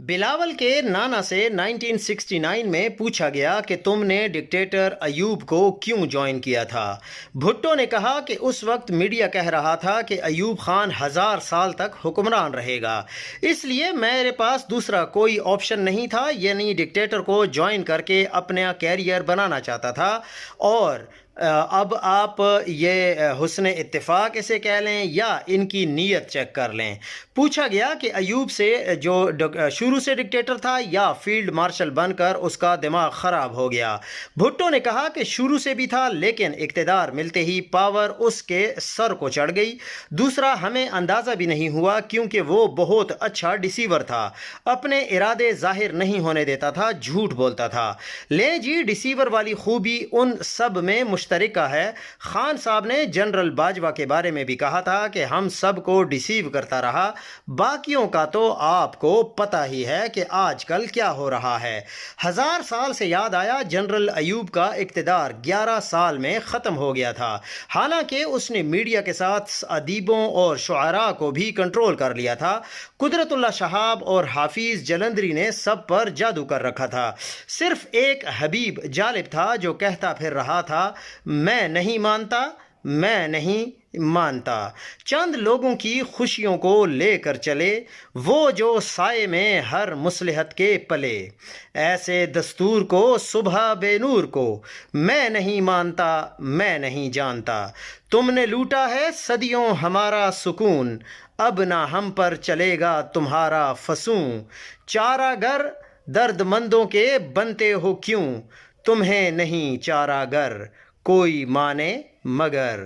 बिलावल के नाना से 1969 में पूछा गया कि तुमने डिक्टेटर अयूब को क्यों ज्वाइन किया था। भुट्टो ने कहा कि उस वक्त मीडिया कह रहा था कि अयूब खान 1000 साल तक हुक्मरान रहेगा, इसलिए मेरे पास दूसरा कोई ऑप्शन नहीं था, यानी डिक्टेटर को ज्वाइन करके अपना कैरियर बनाना चाहता था। और अब आप ये हुस्न इत्तेफाक इसे कह लें या इनकी नीयत चेक कर लें। पूछा गया कि अयूब से जो शुरू से डिक्टेटर था या फील्ड मार्शल बनकर उसका दिमाग ख़राब हो गया। भुट्टो ने कहा कि शुरू से भी था, लेकिन इक़्तिदार मिलते ही पावर उसके सर को चढ़ गई। दूसरा, हमें अंदाज़ा भी नहीं हुआ क्योंकि वो बहुत अच्छा डिसीवर था, अपने इरादे ज़ाहिर नहीं होने देता था, झूठ बोलता था। ले जी, डिसीवर वाली खूबी उन सब में मुश्तरका है। खान साहब ने जनरल बाजवा के बारे में भी कहा था कि हम सब को डिसीव करता रहा। बाकियों का तो आपको पता ही है कि आजकल क्या हो रहा है। 1000 साल से याद आया, जनरल अयूब का इक़्तिदार 11 साल में ख़त्म हो गया था। हालांकि उसने मीडिया के साथ अदीबों और शुआरा को भी कंट्रोल कर लिया था। कुदरतुल्लाह शहाब और हाफिज़ जलंधरी ने सब पर जादू कर रखा था। सिर्फ एक हबीब जालिब था जो कहता फिर रहा था, मैं नहीं मानता, मैं नहीं मानता। चंद लोगों की खुशियों को लेकर चले, वो जो साए में हर मुसलहत के पले। ऐसे दस्तूर को सुबह बेनूर को मैं नहीं मानता, मैं नहीं जानता। तुमने लूटा है सदियों हमारा सुकून, अब ना हम पर चलेगा तुम्हारा फसूं। चारागर दर्दमंदों के बनते हो क्यों, तुम्हें नहीं चारागर कोई माने मगर।